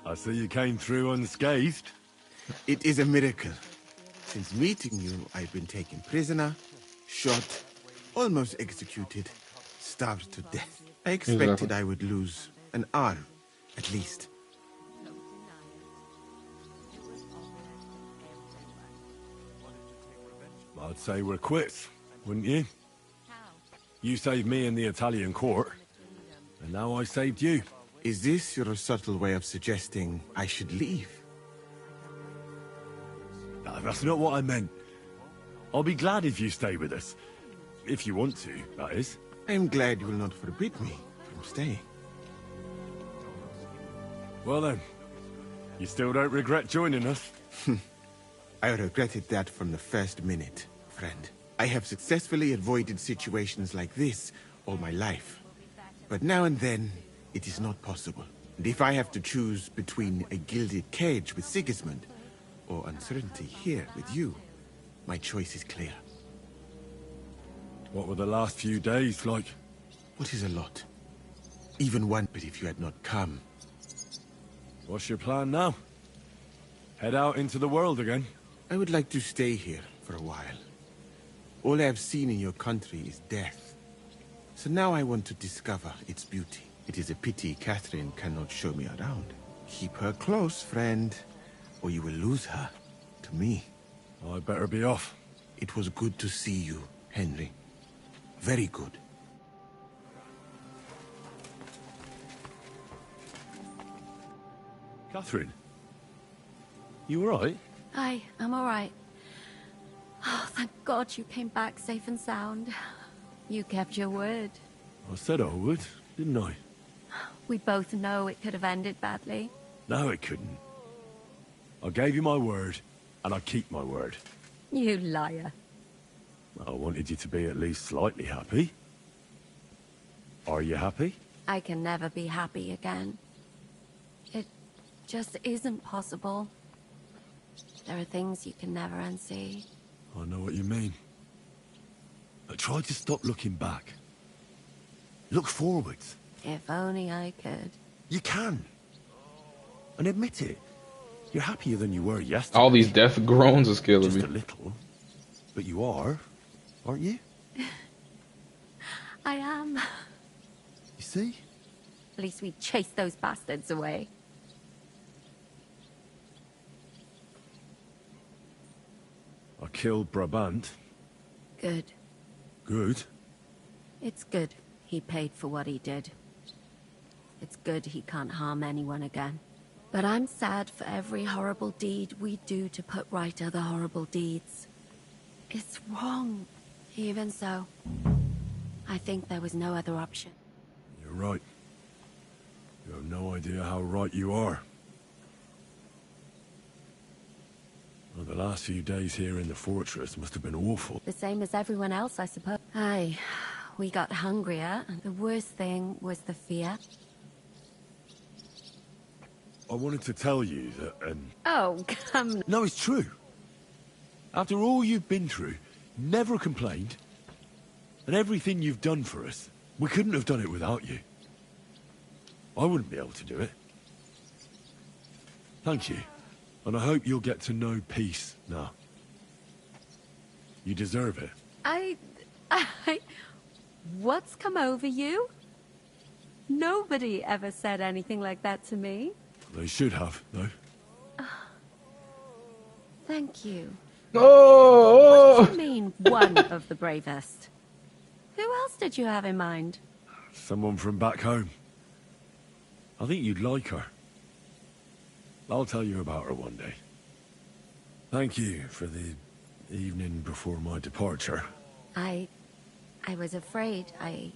I see you came through unscathed. It is a miracle. Since meeting you, I've been taken prisoner, shot, almost executed, starved to death. I expected I would lose an arm, at least. I'd say we're quits, wouldn't you? You saved me in the Italian court, and now I saved you. Is this your subtle way of suggesting I should leave? No, that's not what I meant. I'll be glad if you stay with us. If you want to, that is. I'm glad you will not forbid me from staying. Well then, you still don't regret joining us? I regretted that from the first minute, friend. I have successfully avoided situations like this all my life. But now and then, it is not possible. And if I have to choose between a gilded cage with Sigismund or uncertainty here with you, my choice is clear. What were the last few days like? What is a lot? Even one, but if you had not come. What's your plan now? Head out into the world again? I would like to stay here for a while. All I have seen in your country is death. So now I want to discover its beauty. It is a pity Catherine cannot show me around. Keep her close, friend, or you will lose her to me. I better be off. It was good to see you, Henry. Very good. Catherine, you all right? I'm all right. Oh, thank God you came back safe and sound. You kept your word. I said I would, didn't I? We both know it could have ended badly. No, it couldn't. I gave you my word, and I keep my word. You liar. I wanted you to be at least slightly happy. Are you happy? I can never be happy again. It just isn't possible. There are things you can never unsee. I know what you mean. But try to stop looking back. Look forwards. If only I could. You can. And admit it. You're happier than you were yesterday. All these death groans is killing Just me. a little. But you are, aren't you? I am. You see? At least we chased those bastards away. I killed Brabant. Good. Good. It's good he paid for what he did. It's good he can't harm anyone again. But I'm sad for every horrible deed we do to put right other horrible deeds. It's wrong. Even so, I think there was no other option. You're right. You have no idea how right you are. Well, the last few days here in the fortress must have been awful. The same as everyone else, I suppose. Aye, we got hungrier, and the worst thing was the fear. I wanted to tell you that, Oh, come... No, it's true. After all you've been through, never complained. And everything you've done for us, we couldn't have done it without you. I wouldn't be able to do it. Thank you. And I hope you'll get to know peace now. You deserve it. What's come over you? Nobody ever said anything like that to me. They should have, though. Thank you. Oh! What do you mean, one of the bravest? Who else did you have in mind? Someone from back home. I think you'd like her. I'll tell you about her one day. Thank you for the evening before my departure. I was afraid. I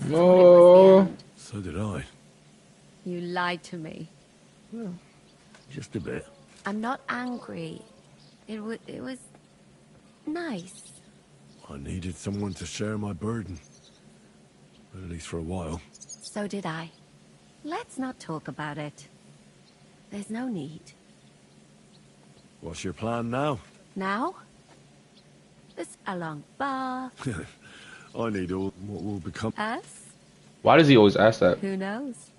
thought it was Oh. the end. So did I. You lied to me. Well, just a bit. I'm not angry. It was nice. I needed someone to share my burden. At least for a while. So did I. Let's not talk about it. There's no need. What's your plan now? Now? This a long bath. I need all what will become. Us? Why does he always ask that? Who knows?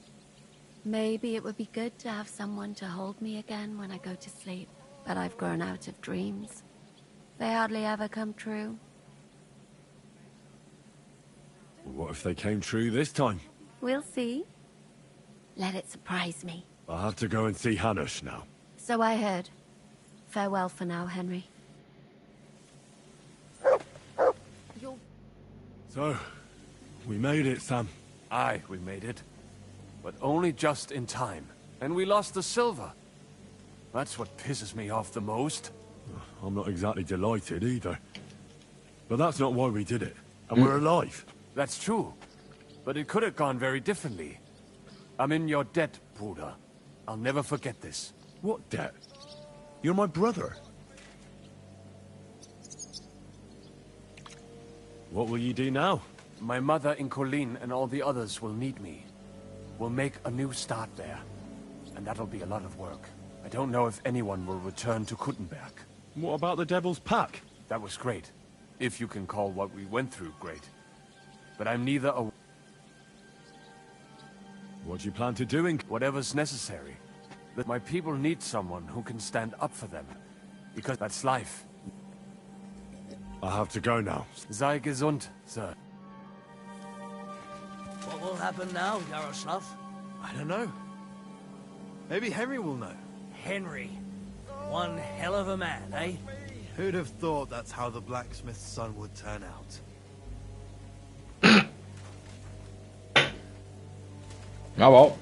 Maybe it would be good to have someone to hold me again when I go to sleep. But I've grown out of dreams. They hardly ever come true. What if they came true this time? We'll see. Let it surprise me. I'll have to go and see Hanush now. So I heard. Farewell for now, Henry. So, we made it, Sam. Aye, we made it. But only just in time. And we lost the silver. That's what pisses me off the most. I'm not exactly delighted either. But that's not why we did it. And we're alive. That's true. But it could have gone very differently. I'm in your debt, Bruder. I'll never forget this. What debt? You're my brother. What will you do now? My mother in Colleen and all the others will need me. We'll make a new start there. And that'll be a lot of work. I don't know if anyone will return to Kuttenberg. What about the Devil's Pack? That was great. If you can call what we went through great. But I'm neither a... What do you plan to do in... Whatever's necessary. But my people need someone who can stand up for them. Because that's life. I have to go now. Sei gesund, sir. What will happen now, Yaroslav? I don't know. Maybe Henry will know. Henry. One hell of a man, eh? Who'd have thought that's how the blacksmith's son would turn out? Oh well.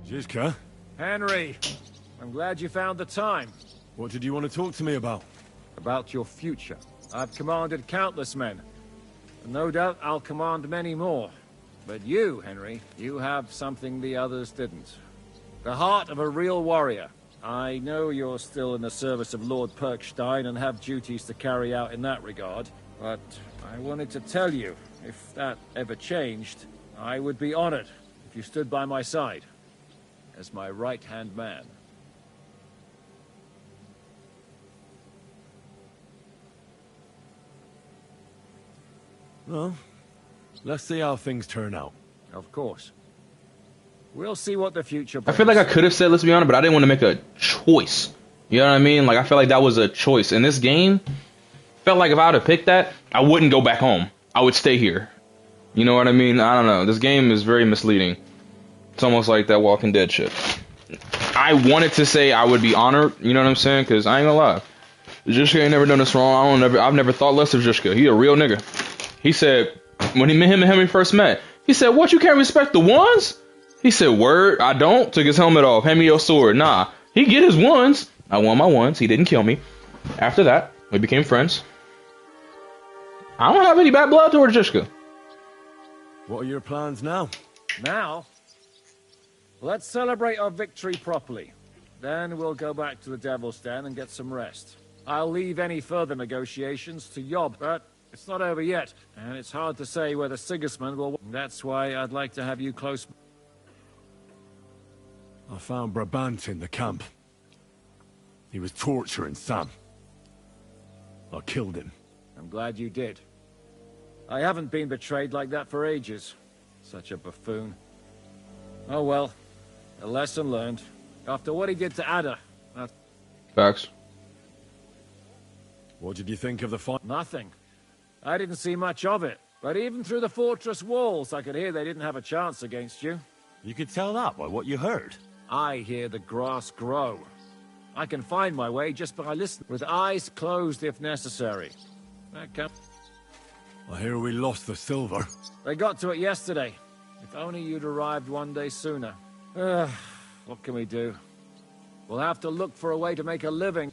Zizka, Henry, I'm glad you found the time. what did you want to talk to me about? About your future. I've commanded countless men. And no doubt I'll command many more. But you, Henry, you have something the others didn't. The heart of a real warrior. I know you're still in the service of Lord Perkstein and have duties to carry out in that regard. But I wanted to tell you, if that ever changed, I would be honored if you stood by my side. As my right-hand man. Well, let's see how things turn out. Of course. We'll see what the future I brings. feel like I could have said, let's be honest, but I didn't want to make a choice. You know what I mean? Like, I feel like that was a choice. In this game, felt like if I would have picked that, I wouldn't go back home. I would stay here. You know what I mean? I don't know. This game is very misleading. It's almost like that Walking Dead shit. I wanted to say I would be honored, you know what I'm saying? Because I ain't gonna lie. Zizka ain't never done this wrong. I've never thought less of Zizka. He a real nigga. He said, when him and Henry first met, he said, what, you can't respect the ones? He said, word, I don't. Took his helmet off. Hand me your sword. Nah, he get his ones. I won my ones. He didn't kill me. After that, we became friends. I don't have any bad blood towards Zizka. What are your plans now? Now, let's celebrate our victory properly. Then we'll go back to the Devil's Den and get some rest. I'll leave any further negotiations to Yob, but it's not over yet. And it's hard to say whether Sigismund will... That's why I'd like to have you close... I found Brabant in the camp. He was torturing Sam. I killed him. I'm glad you did. I haven't been betrayed like that for ages. Such a buffoon. Oh well, a lesson learned. After what he did to Ada, Facts. What did you think of the fight? nothing. I didn't see much of it. But even through the fortress walls, I could hear they didn't have a chance against you. You could tell that by what you heard. I hear the grass grow. I can find my way just by listening, with eyes closed if necessary. That can... I hear we lost the silver. They got to it yesterday. If only you'd arrived one day sooner. What can we do? We'll have to look for a way to make a living.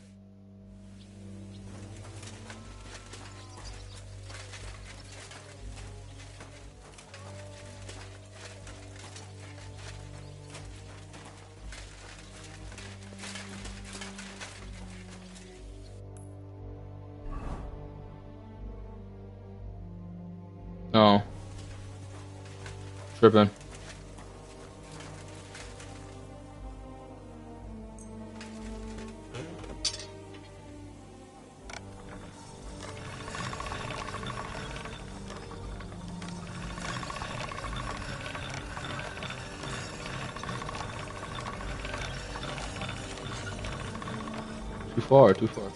No. Tripping. Too far, too far.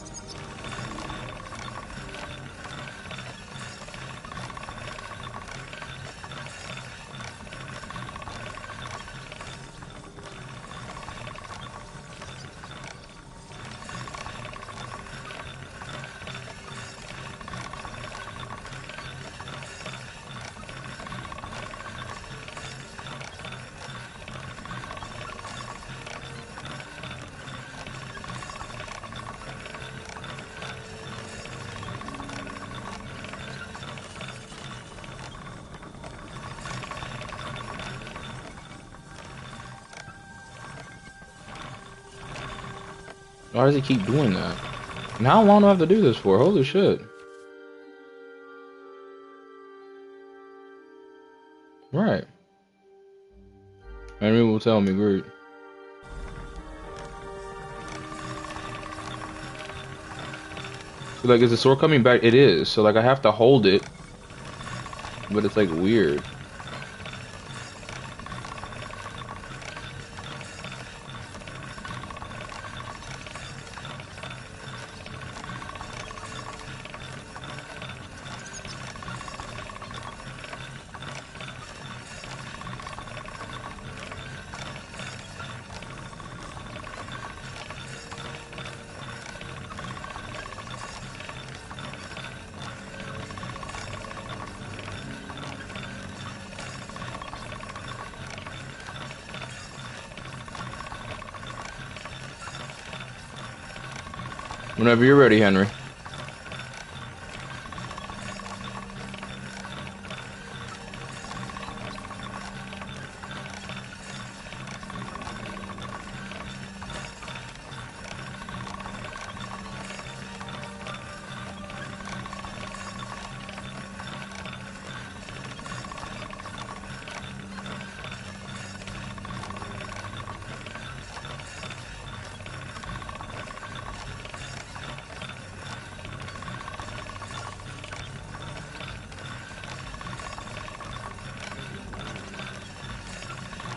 Why does he keep doing that? And how long do I have to do this for? Holy shit. Right. Henry will tell me, great. So, like, is the sword coming back? It is. So, like, I have to hold it. But it's, like, weird. Whenever you're ready, Henry.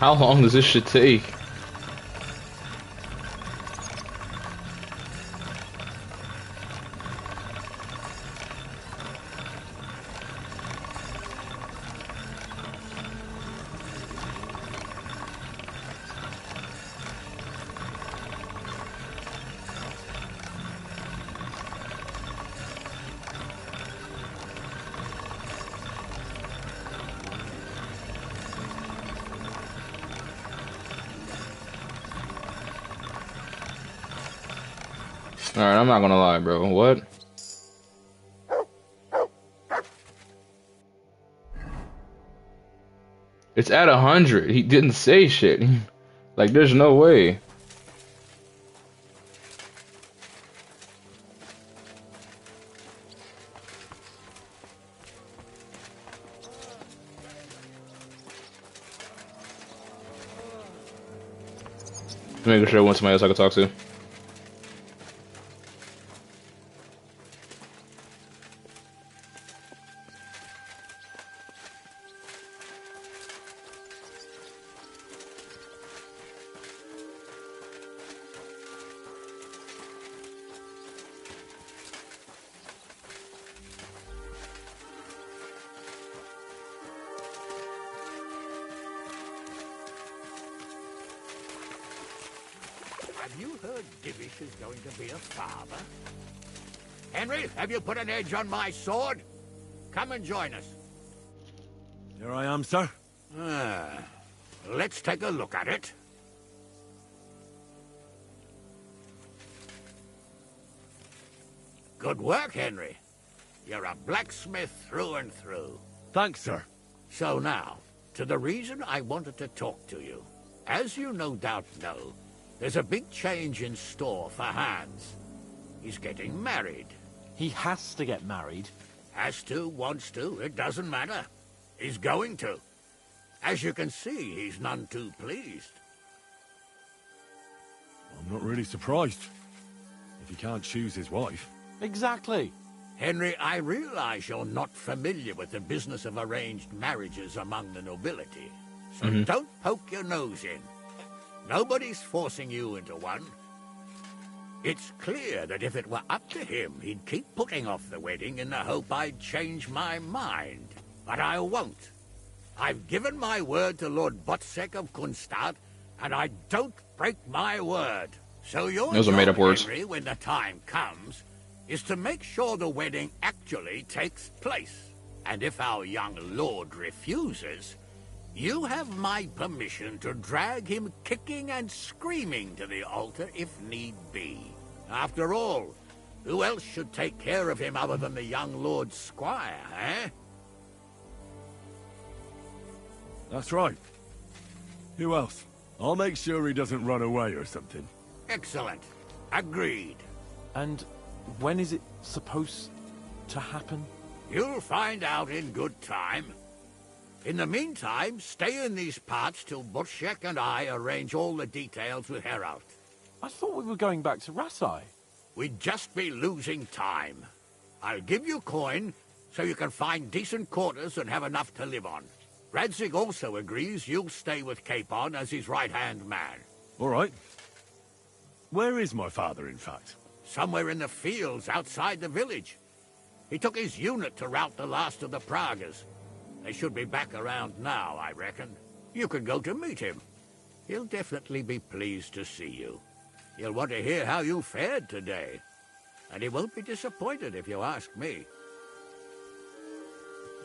How long does this shit take? Alright, I'm not gonna lie, bro. What? It's at 100. He didn't say shit. Like, there's no way. Making sure I want somebody else I can talk to. Have you heard Divish is going to be a father? Henry, have you put an edge on my sword? Come and join us. Here I am, sir. Let's take a look at it. Good work, Henry. You're a blacksmith through and through. Thanks, sir. So now, to the reason I wanted to talk to you. As you no doubt know, there's a big change in store for Hans. He's getting married. He has to get married. Has to, wants to, it doesn't matter. He's going to. As you can see, he's none too pleased. I'm not really surprised. If he can't choose his wife. Exactly. Henry, I realize you're not familiar with the business of arranged marriages among the nobility. So don't poke your nose in. Nobody's forcing you into one. It's clear that if it were up to him, he'd keep putting off the wedding in the hope I'd change my mind. But I won't. I've given my word to Lord Botsek of Kunstad, and I don't break my word. So your Those are job, made-up words. Henry, when the time comes, is to make sure the wedding actually takes place. And if our young lord refuses, you have my permission to drag him kicking and screaming to the altar if need be. After all, who else should take care of him other than the young lord's squire, eh? That's right. Who else? I'll make sure he doesn't run away or something. Excellent. Agreed. And when is it supposed to happen? You'll find out in good time. In the meantime, stay in these parts till Butchek and I arrange all the details with Herald. I thought we were going back to Rasai. We'd just be losing time. I'll give you coin so you can find decent quarters and have enough to live on. Radzig also agrees you'll stay with Capon as his right-hand man. All right. Where is my father, in fact? Somewhere in the fields outside the village. He took his unit to rout the last of the Pragas. They should be back around now, I reckon. You could go to meet him. He'll definitely be pleased to see you. He'll want to hear how you fared today. And he won't be disappointed if you ask me.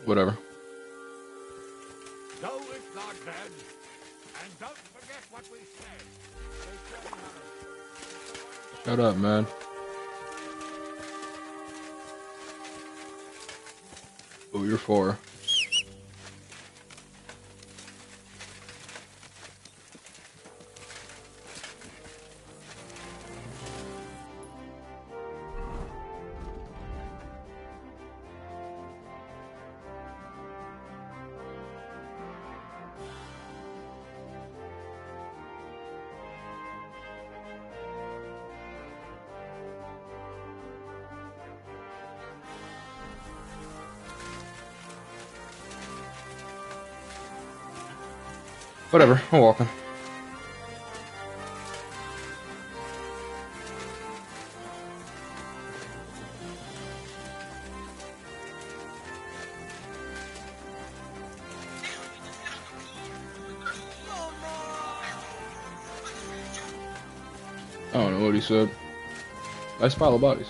Whatever. Go with God, then. And don't forget what we said. Shut up, man. Oh, you're 4. Whatever, I'm walking. I don't know what he said. Nice pile of bodies.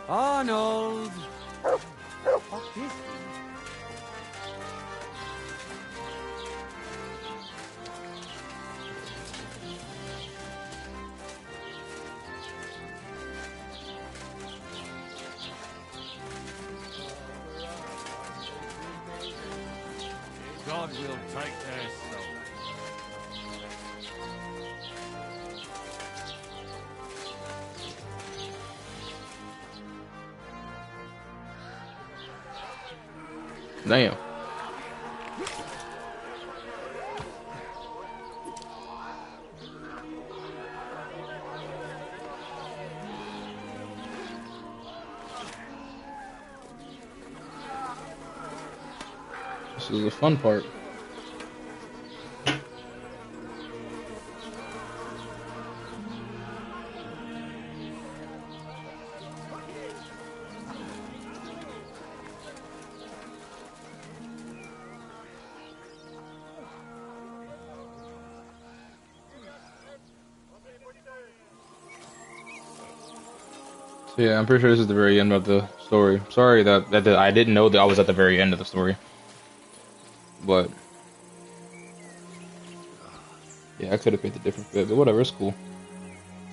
Arnold! What is he? God will take their soul. Damn. This is the fun part. Yeah, I'm pretty sure this is the very end of the story. Sorry that I didn't know that I was at the very end of the story. But yeah, I could have picked a different fit, but whatever, it's cool.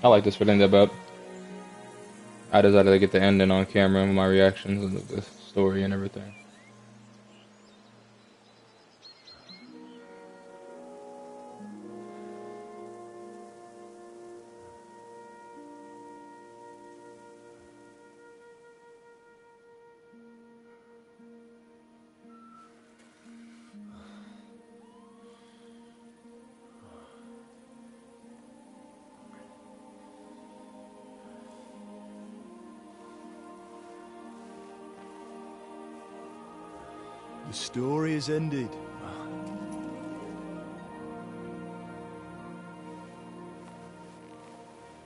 I like this for the end about. I decided to get the ending on camera and my reactions and the story and everything. The story is ended.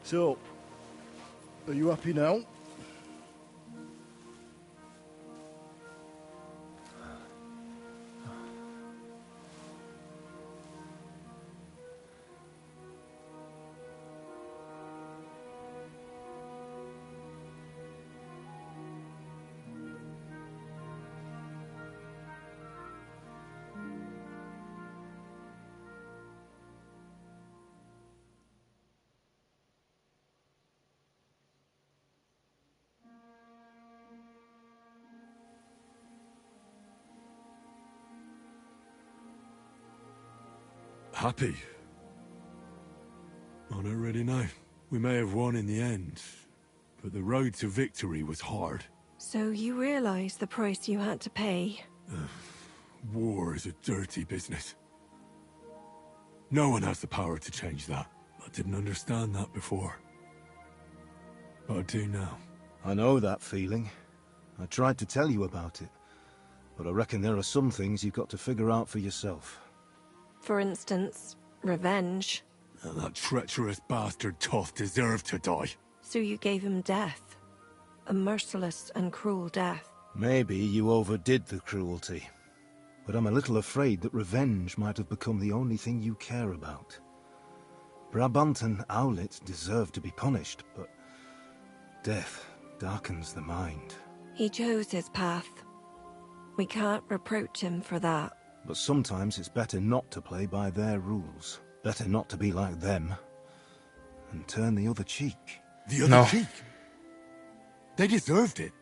So, are you happy now? Happy? I don't really know. We may have won in the end, but the road to victory was hard. So you realize the price you had to pay? War is a dirty business. No one has the power to change that. I didn't understand that before. But I do now. I know that feeling. I tried to tell you about it, but I reckon there are some things you've got to figure out for yourself. For instance, revenge. And that treacherous bastard Toth deserved to die. So you gave him death. A merciless and cruel death. Maybe you overdid the cruelty, but I'm a little afraid that revenge might have become the only thing you care about. Brabant and Owlet deserve to be punished, but death darkens the mind. He chose his path. We can't reproach him for that. But sometimes it's better not to play by their rules. Better not to be like them. And turn the other cheek. The other cheek? They deserved it.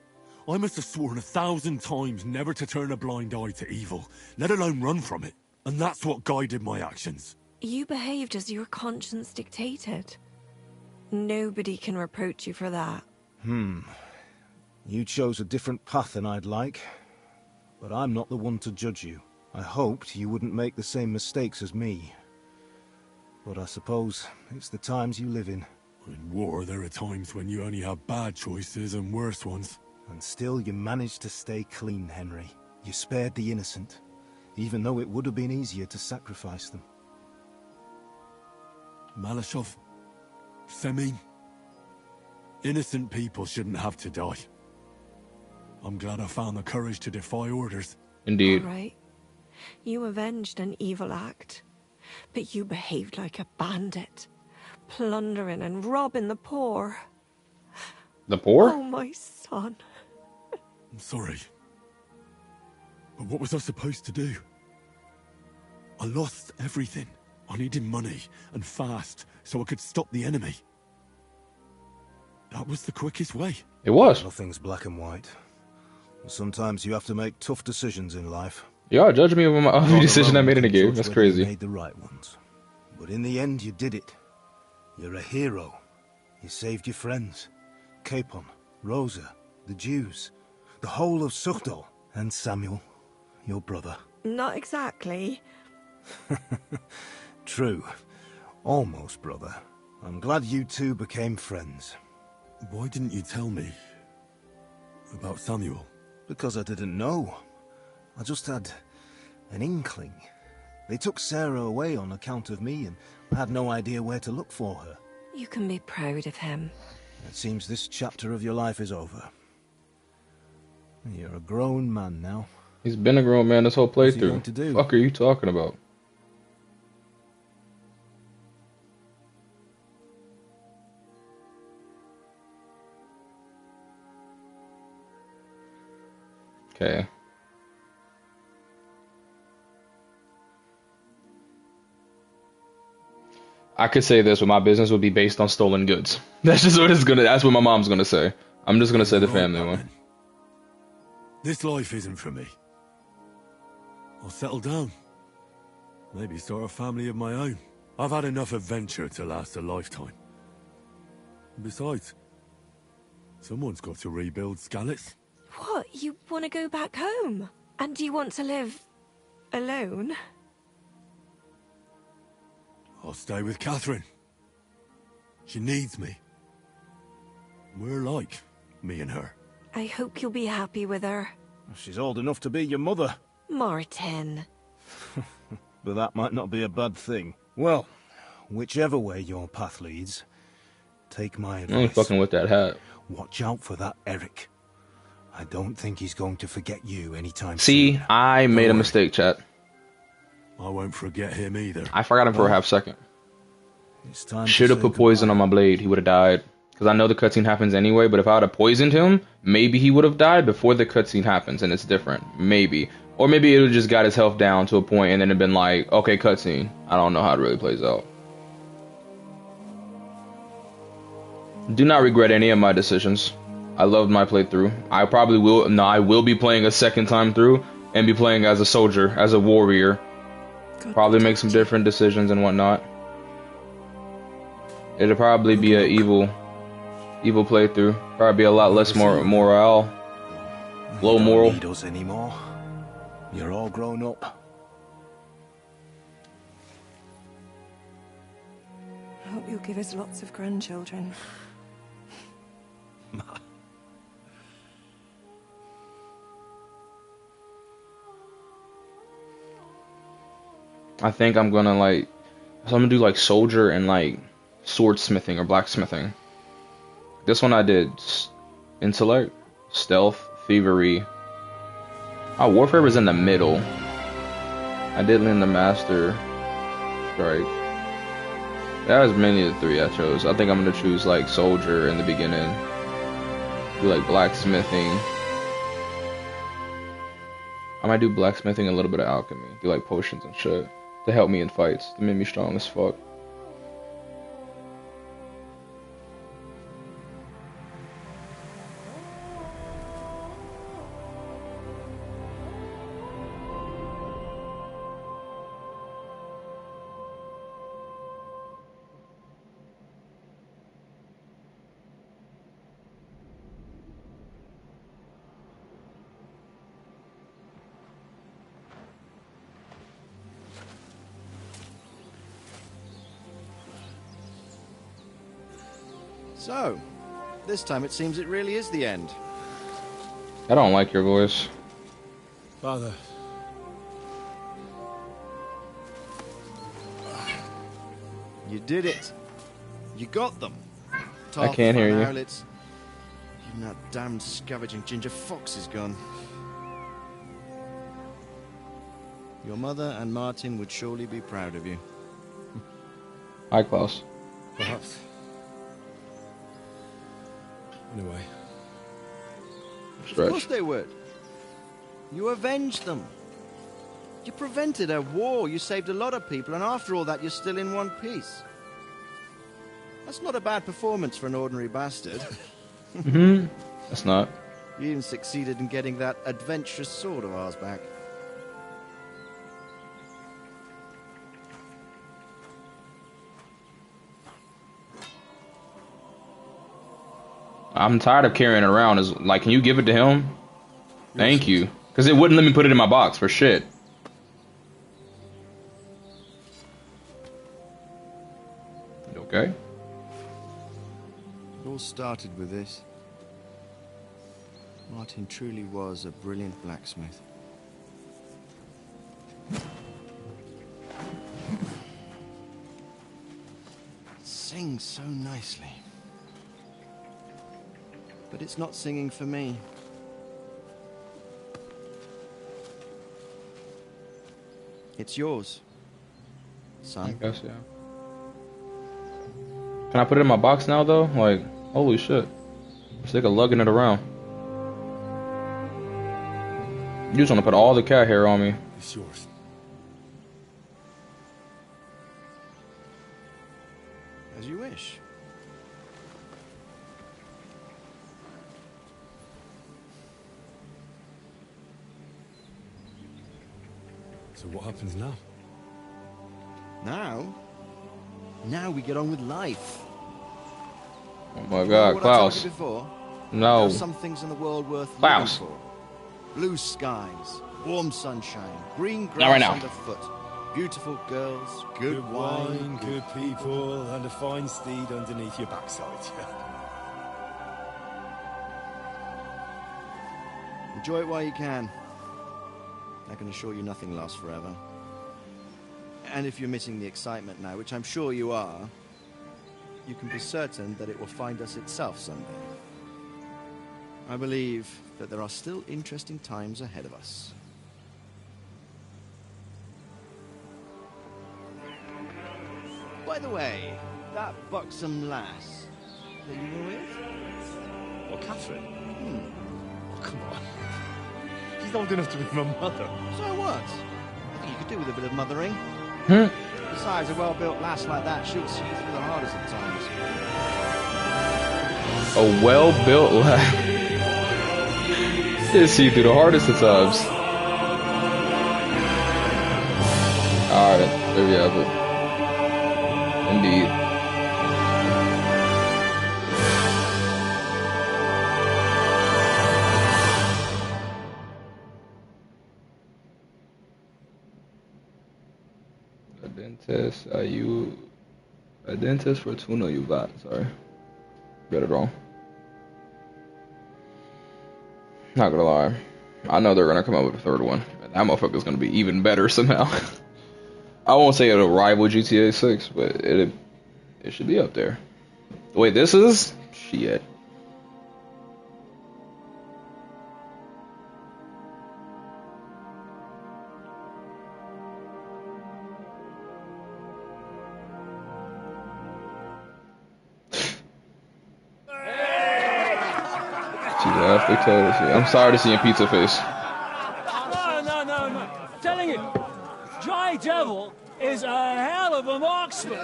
I must have sworn 1,000 times never to turn a blind eye to evil, let alone run from it. And that's what guided my actions. You behaved as your conscience dictated. Nobody can reproach you for that. You chose a different path than I'd like. But I'm not the one to judge you. I hoped you wouldn't make the same mistakes as me. But I suppose it's the times you live in. In war, there are times when you only have bad choices and worse ones. And still you managed to stay clean, Henry. You spared the innocent, even though it would have been easier to sacrifice them. Malashov, Semin, innocent people shouldn't have to die. I'm glad I found the courage to defy orders. Indeed. All right. You avenged an evil act, but you behaved like a bandit, plundering and robbing the poor. The poor? Oh, my son. I'm sorry. But what was I supposed to do? I lost everything. I needed money, and fast, so I could stop the enemy. That was the quickest way. It was. Nothing's black and white. Sometimes you have to make tough decisions in life. Y'all judge me over my every decision I made in the game. That's crazy. You made the right ones. But in the end, you did it. You're a hero. You saved your friends. Capon, Rosa, the Jews, the whole of Sugdol, and Samuel, your brother. Not exactly. True. Almost, brother. I'm glad you two became friends. Why didn't you tell me about Samuel? Because I didn't know. I just had an inkling. They took Sarah away on account of me, and I had no idea where to look for her. You can be proud of him. It seems this chapter of your life is over. You're a grown man now. He's been a grown man this whole playthrough. What's he going to do? Fuck are you talking about? Okay. I could say this, but my business would be based on stolen goods. That's just what it's gonna. That's what my mom's gonna say. I'm just gonna say the Right, family Batman. one. This life isn't for me. I'll settle down. Maybe start a family of my own. I've had enough adventure to last a lifetime. And besides, someone's got to rebuild Skalitz. What? You want to go back home? And do you want to live alone? I'll stay with Catherine. She needs me. We're like, me and her. I hope you'll be happy with her. She's old enough to be your mother. Martin. But that might not be a bad thing. Well, whichever way your path leads, take my I'm only advice. fucking with that hat. Watch out for that Eric. I don't think he's going to forget you anytime See, soon. I made a mistake, chat. I won't forget him either. I forgot him for a half second. It's time Should have put poison on my blade. He would have died. Because I know the cutscene happens anyway, but if I would have poisoned him, maybe he would have died before the cutscene happens, and it's different. Maybe. Or maybe it would have just got his health down to a point and then it'd been like, okay, cutscene. I don't know how it really plays out. Do not regret any of my decisions. I loved my playthrough. I probably will. No, I will be playing a second time through and be playing as a soldier, as a warrior. Probably make some different decisions and whatnot. It'll probably be a evil playthrough. Probably be a lot less morale. Low moral. You don't need us anymore. You're all grown up. I hope you'll give us lots of grandchildren. I think I'm gonna like, so I'm gonna do like soldier and like swordsmithing or blacksmithing. This one I did intellect, stealth, thievery. Oh, warfare was in the middle. I did learn the master strike. That was mainly the three I chose. I think I'm gonna choose like soldier in the beginning. Do like blacksmithing. I might do blacksmithing, a little bit of alchemy. Do like potions and shit to help me in fights. To make me strong as fuck. So, this time it seems it really is the end. I don't like your voice. Father. You did it. You got them. I can't hear you. Owlets. Even that damned scavenging ginger fox is gone. Your mother and Martin would surely be proud of you. Hi, Klaus. Perhaps. Anyway. Of course they would. You avenged them. You prevented a war. You saved a lot of people, and after all that, you're still in one piece. That's not a bad performance for an ordinary bastard. That's not. You even succeeded in getting that adventurous sword of ours back. I'm tired of carrying it around. Is like, can you give it to him? Thank you. Because it wouldn't let me put it in my box for shit. You okay? It all started with this. Martin truly was a brilliant blacksmith. It sings so nicely. But it's not singing for me. It's yours, son. I guess, yeah. Can I put it in my box now, though? Like, holy shit. I'm sick of lugging it around. You just want to put all the cat hair on me. It's yours. As you wish. So what happens now? Now we get on with life. Oh my God, Klaus. Before? No. There are some things in the world worth Klaus. living for. Blue skies, warm sunshine, green grass Not right now. underfoot, beautiful girls, good wine, good people, and a fine steed underneath your backside. Enjoy it while you can. I can assure you nothing lasts forever. And if you're missing the excitement now, which I'm sure you are, you can be certain that it will find us itself someday. I believe that there are still interesting times ahead of us. By the way, that buxom lass that you were with? What, Catherine? Oh, come on. She's old enough to be my mother. So what? I think you could do with a bit of mothering. Besides, a well-built lass like that shoots you through the hardest of times. A well-built lass. Hits you through the hardest of times. Alright, there we have it. Indeed. A dentist Fortuna you got, sorry. Got it wrong. Not gonna lie. I know they're gonna come up with a third one. And that motherfucker's gonna be even better somehow. I won't say it'll rival GTA 6, but it should be up there. Wait, this is? Shit. I'm sorry to see a pizza face. No. I'm telling you, Dry Devil is a hell of a marksman.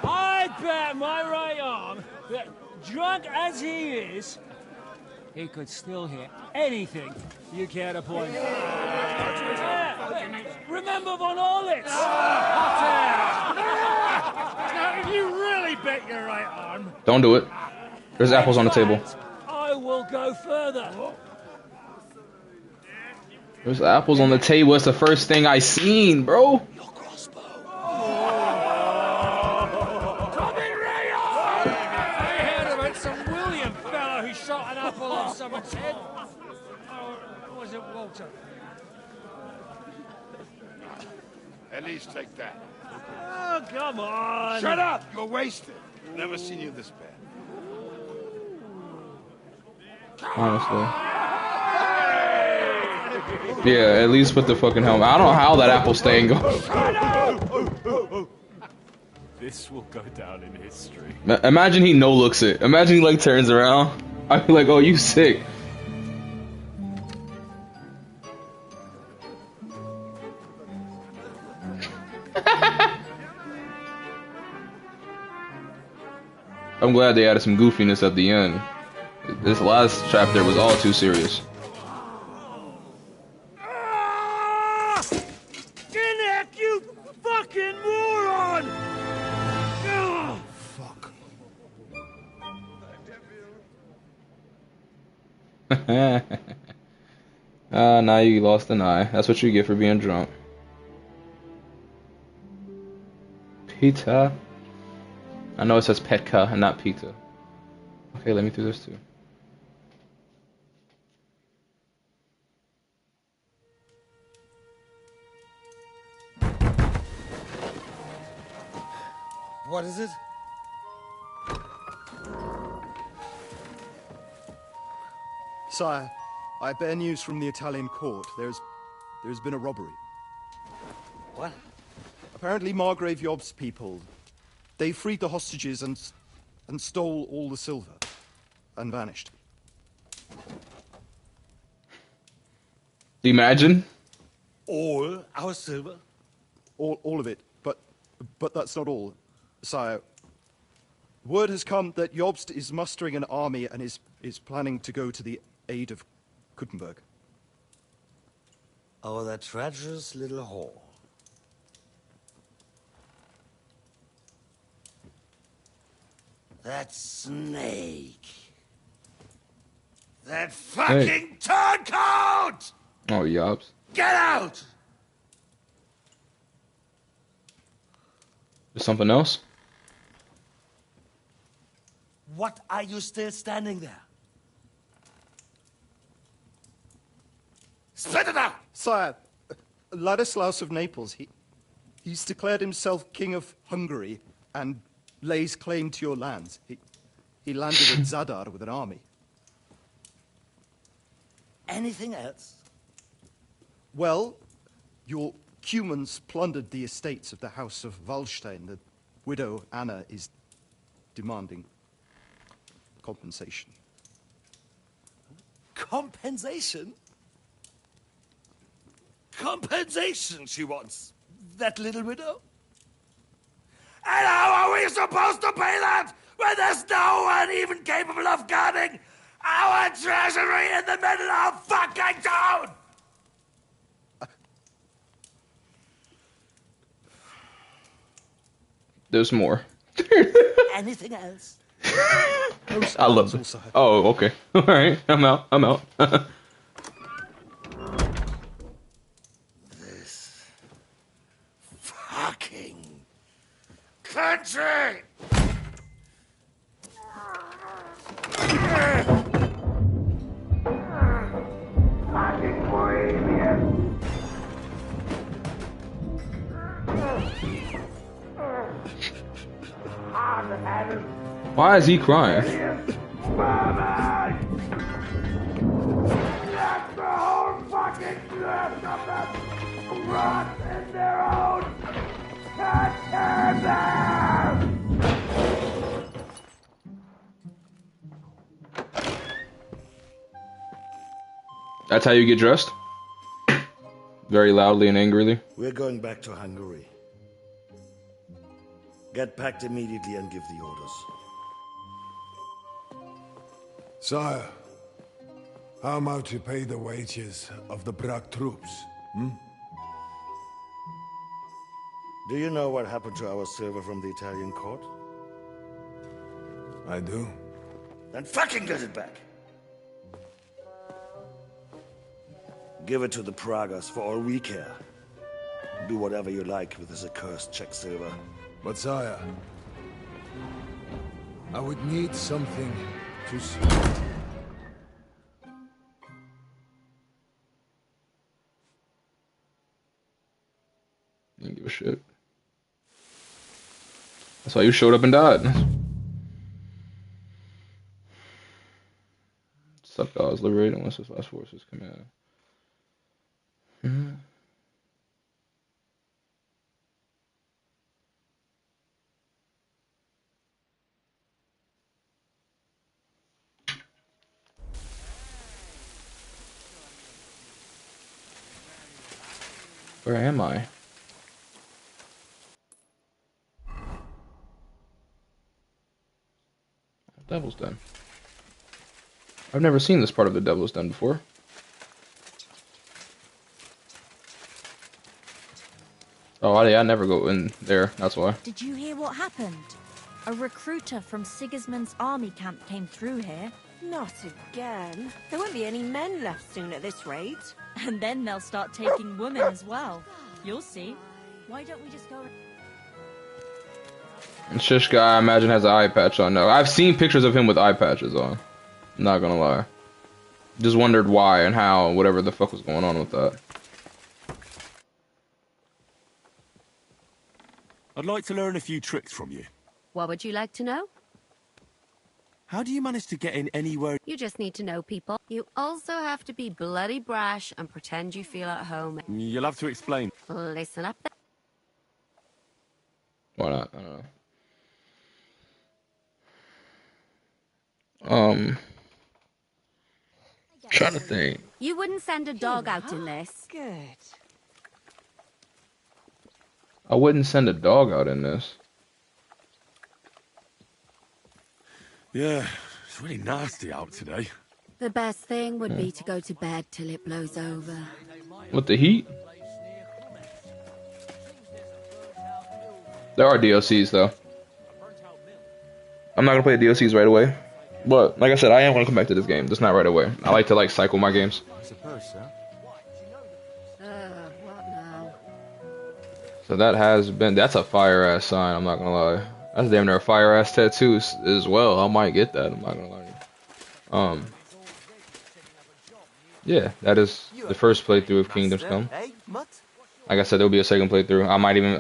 I'd bet my right arm that, drunk as he is, he could still hear anything you care to point out. Remember Von Orlitz? Now, if you really bet your right arm... Don't do it. There's apples on the table. I will go further. There's apples on the table. It's the first thing I seen, bro. Your crossbow. Coming right on! I heard about some William fella who shot an apple off someone's head. Or was it Walter? At least take that. Oh, come on. Shut up! You're wasted. Never seen you this bad. Honestly. Yeah, at least put the fucking helmet. I don't know how that apple stain goes. This will go down in history. Imagine he no-looks it. Imagine he like turns around. I'd be like, oh, you sick. I'm glad they added some goofiness at the end. This last chapter was all too serious. Ginneck, you fucking moron! Fuck. Now you lost an eye. That's what you get for being drunk. Pita. I know it says Petka and not Pita. Okay, let me do this too. What is it? Sire, I bear news from the Italian court. There's been a robbery. What? Apparently Margrave Yob's people, they freed the hostages and stole all the silver and vanished. Imagine. All our silver? All of it, but that's not all, sire. Word has come that Jobst is mustering an army and is planning to go to the aid of Kuttenberg. over that treacherous little hall. That snake. That fucking turncoat! Oh, yups. Get out! There's something else? What are you still standing there? Spit it out! Sire, Ladislaus of Naples, he's declared himself King of Hungary and lays claim to your lands. He landed at Zadar with an army. Anything else? Well, your Cumans plundered the estates of the House of Wallstein. The widow Anna is demanding compensation. Compensation? Compensation she wants, that little widow? And how are we supposed to pay that when there's no one even capable of guarding our treasury in the middle of fucking town? There's more. Anything else? I love this. Oh, okay. All right. I'm out. This fucking country! Fucking Bohemian! Why is he crying? That's the whole fucking left of them! Rot in their own goddamn! That's how you get dressed? Very loudly and angrily. We're going back to Hungary. Get packed immediately and give the orders. Sire, how am I to pay the wages of the Prague troops? Do you know what happened to our silver from the Italian court? I do. Then fucking get it back! Give it to the Pragas for all we care. Do whatever you like with this accursed Czech silver. But sire, I would need something to see. Didn't give a shit. That's why you showed up and died. Suck guys, liberate unless his last forces command. Where am I? Devil's Den. I've never seen this part of the Devil's Den before. Oh, I never go in there, that's why. Did you hear what happened? A recruiter from Sigismund's army camp came through here. Not again. There won't be any men left soon at this rate. And then they'll start taking women as well. You'll see. Why don't we just go... And Shish guy, I imagine, has an eye patch on now. I've seen pictures of him with eye patches on. I'm not gonna lie. Just wondered why and how, and whatever the fuck was going on with that. I'd like to learn a few tricks from you. What would you like to know? How do you manage to get in anywhere? You just need to know people. You also have to be bloody brash and pretend you feel at home. You'll have to explain. Listen up then. Why not? I don't know. Trying to think. You wouldn't send a dog out in this. Good. I wouldn't send a dog out in this. Yeah, it's really nasty out today. The best thing would be to go to bed till it blows over. With the heat? There are DLCs though. I'm not gonna play the DLCs right away. But like I said, I am gonna come back to this game. Just not right away. I like to like cycle my games. I suppose so. What now? So that has been, that's a fire ass sign, I'm not gonna lie. That's damn near a fire ass tattoo as well. I might get that, I'm not gonna lie. Yeah, that is the first playthrough of Kingdoms Come. Like I said, there'll be a second playthrough.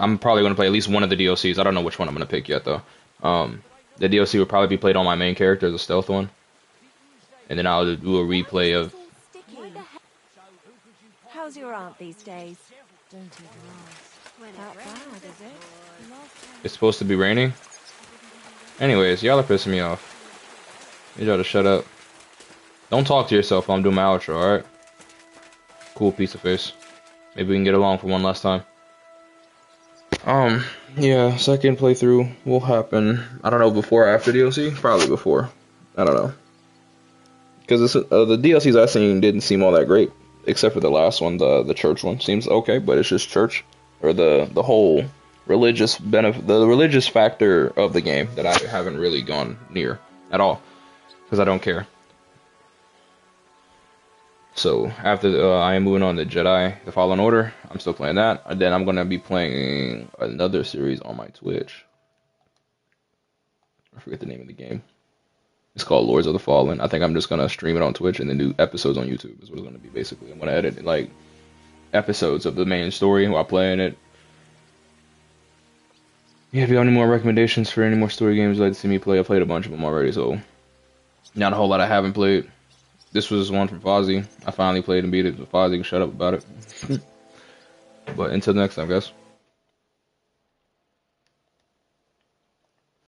I'm probably gonna play at least one of the DLCs. I don't know which one I'm gonna pick yet though. The DLC will probably be played on my main character as a stealth one. And then I'll do a replay of... How's your aunt these days? Don't even ask. That bad, is it? It's supposed to be raining? Anyways, y'all are pissing me off. Need y'all to shut up. Don't talk to yourself while I'm doing my outro, alright? Cool piece of face. Maybe we can get along for one last time. Yeah, second playthrough will happen. I don't know, before or after DLC? Probably before. I don't know. Because the DLCs I've seen didn't seem all that great. Except for the last one, the church one. Seems okay, but it's just church. Or the whole religious benefit, the religious factor of the game that I haven't really gone near at all. Because I don't care. So, after I am moving on to Jedi, The Fallen Order. I'm still playing that. And then I'm going to be playing another series on my Twitch. I forget the name of the game. It's called Lords of the Fallen. I think I'm just going to stream it on Twitch and then do episodes on YouTube is what it's going to be basically. I'm going to edit like episodes of the main story while playing it. Yeah, if you have any more recommendations for any more story games you'd like to see me play, I played a bunch of them already, so not a whole lot I haven't played. This was one from Fozzie. I finally played and beat it, so Fozzie can shut up about it. But until next time, guys.